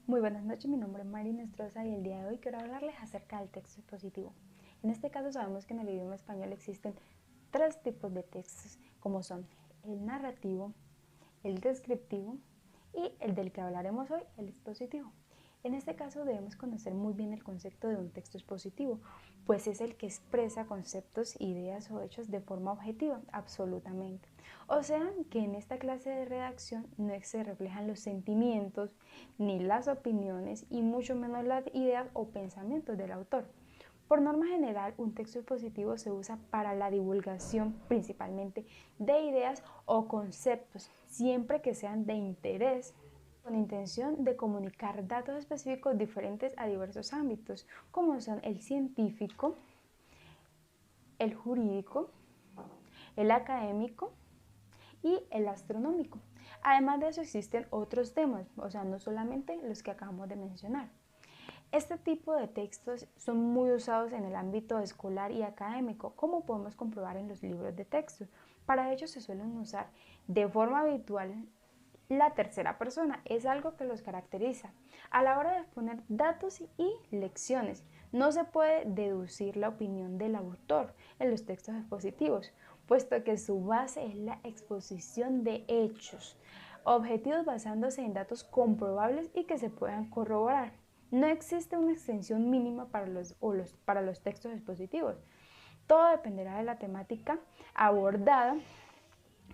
Muy buenas noches, mi nombre es Mari Nestroza y el día de hoy quiero hablarles acerca del texto expositivo. En este caso sabemos que en el idioma español existen tres tipos de textos, como son el narrativo, el descriptivo y el del que hablaremos hoy, el expositivo. En este caso debemos conocer muy bien el concepto de un texto expositivo, pues es el que expresa conceptos, ideas o hechos de forma objetiva, absolutamente. O sea, que en esta clase de redacción no se reflejan los sentimientos, ni las opiniones, y mucho menos las ideas o pensamientos del autor. Por norma general, un texto expositivo se usa para la divulgación principalmente de ideas o conceptos, siempre que sean de interés, con intención de comunicar datos específicos diferentes a diversos ámbitos, como son el científico, el jurídico, el académico y el astronómico. Además de eso existen otros temas, o sea, no solamente los que acabamos de mencionar. Este tipo de textos son muy usados en el ámbito escolar y académico, como podemos comprobar en los libros de texto. Para ello se suelen usar de forma habitual la tercera persona, es algo que los caracteriza. A la hora de exponer datos y lecciones, no se puede deducir la opinión del autor en los textos expositivos, puesto que su base es la exposición de hechos, objetivos basándose en datos comprobables y que se puedan corroborar. No existe una extensión mínima para los textos expositivos. Todo dependerá de la temática abordada,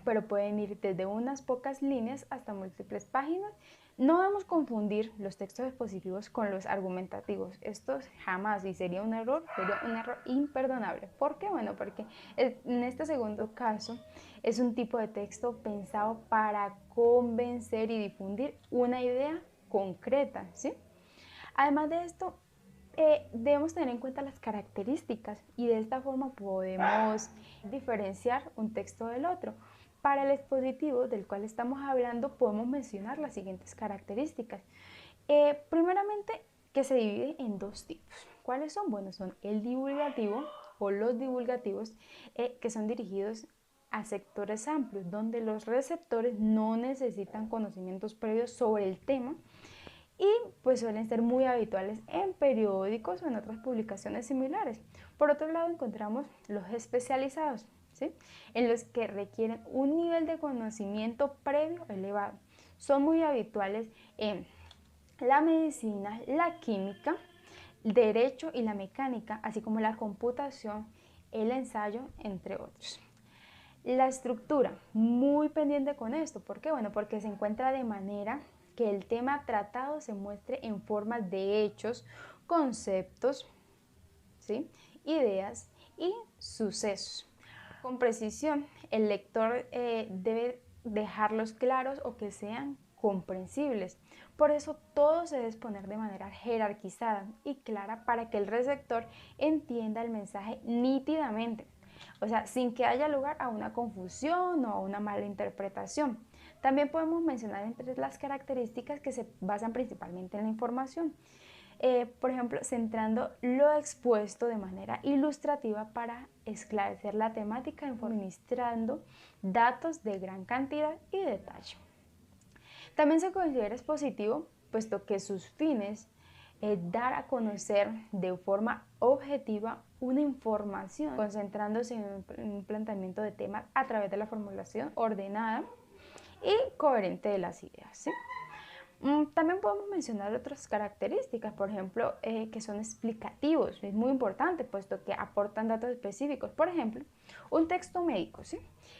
pero pueden ir desde unas pocas líneas hasta múltiples páginas. No debemos confundir los textos expositivos con los argumentativos. Esto jamás, y sería un error imperdonable. ¿Por qué? Bueno, porque en este segundo caso es un tipo de texto pensado para convencer y difundir una idea concreta, ¿sí? Además de esto, debemos tener en cuenta las características y de esta forma podemos diferenciar un texto del otro. Para el expositivo del cual estamos hablando podemos mencionar las siguientes características. Primeramente, que se divide en dos tipos. ¿Cuáles son? Bueno, son el divulgativo o los divulgativos, que son dirigidos a sectores amplios, donde los receptores no necesitan conocimientos previos sobre el tema y pues suelen ser muy habituales en periódicos o en otras publicaciones similares. Por otro lado encontramos los especializados, ¿sí? En los que requieren un nivel de conocimiento previo elevado. Son muy habituales en la medicina, la química, el derecho y la mecánica, así como la computación, el ensayo, entre otros. La estructura, muy pendiente con esto. ¿Por qué? Bueno, porque se encuentra de manera que el tema tratado se muestre en formas de hechos, conceptos, ¿sí? Ideas y sucesos. Con precisión, el lector debe dejarlos claros o que sean comprensibles. Por eso todo se debe exponer de manera jerarquizada y clara para que el receptor entienda el mensaje nítidamente, o sea, sin que haya lugar a una confusión o a una mala interpretación. También podemos mencionar entre las características que se basan principalmente en la información. Por ejemplo, centrando lo expuesto de manera ilustrativa para esclarecer la temática, administrando datos de gran cantidad y detalle. También se considera expositivo, puesto que sus fines es dar a conocer de forma objetiva una información, concentrándose en un planteamiento de temas a través de la formulación ordenada y coherente de las ideas, ¿sí? También podemos mencionar otras características, por ejemplo, que son explicativos. Es muy importante, puesto que aportan datos específicos. Por ejemplo, un texto médico, ¿sí?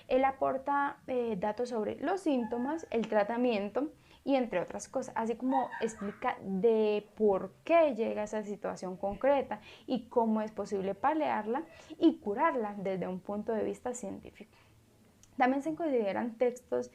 Él aporta datos sobre los síntomas, el tratamiento y entre otras cosas, así como explica de por qué llega a esa situación concreta y cómo es posible paliarla y curarla desde un punto de vista científico. También se consideran textos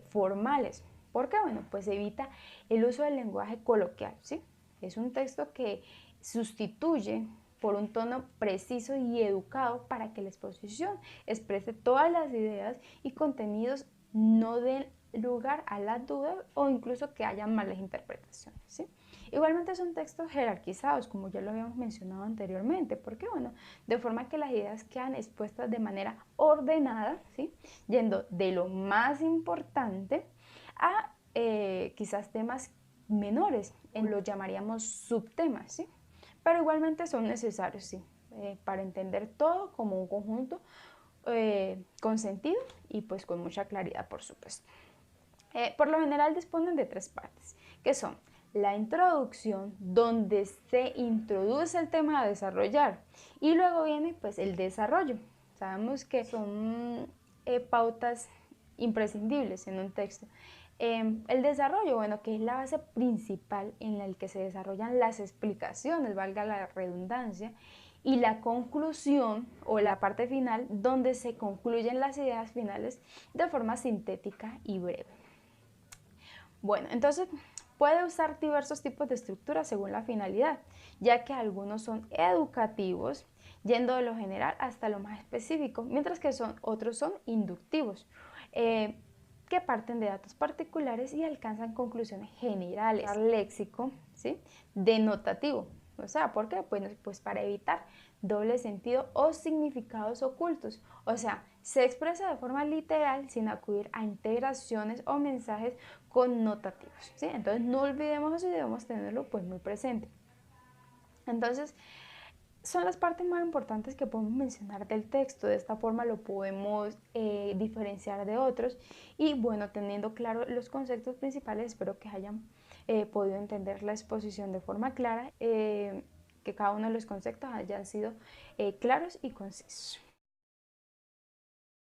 formales. ¿Por qué? Bueno, pues evita el uso del lenguaje coloquial, ¿sí? Es un texto que sustituye por un tono preciso y educado para que la exposición exprese todas las ideas y contenidos, no den lugar a la duda o incluso que haya malas interpretaciones, ¿sí? Igualmente son textos jerarquizados, como ya lo habíamos mencionado anteriormente, porque bueno, de forma que las ideas quedan expuestas de manera ordenada, ¿sí? Yendo de lo más importante a quizás temas menores, los llamaríamos subtemas, ¿sí? Pero igualmente son necesarios, sí, para entender todo como un conjunto con sentido y pues con mucha claridad, por supuesto. Por lo general disponen de 3 partes, que son la introducción, donde se introduce el tema a desarrollar, y luego viene pues el desarrollo. Sabemos que son pautas imprescindibles en un texto. El desarrollo, bueno, que es la base principal en la que se desarrollan las explicaciones, valga la redundancia, y la conclusión o la parte final, donde se concluyen las ideas finales de forma sintética y breve. Bueno, entonces puede usar diversos tipos de estructuras según la finalidad, ya que algunos son educativos, yendo de lo general hasta lo más específico, mientras que otros son inductivos, que parten de datos particulares y alcanzan conclusiones generales. El léxico, ¿sí?, denotativo. O sea, ¿por qué? Pues para evitar doble sentido o significados ocultos. O sea, se expresa de forma literal sin acudir a integraciones o mensajes connotativos, ¿sí? Entonces no olvidemos eso y debemos tenerlo pues muy presente. Entonces, son las partes más importantes que podemos mencionar del texto. De esta forma lo podemos diferenciar de otros y bueno, teniendo claro los conceptos principales, espero que hayan podido entender la exposición de forma clara, que cada uno de los conceptos hayan sido claros y concisos.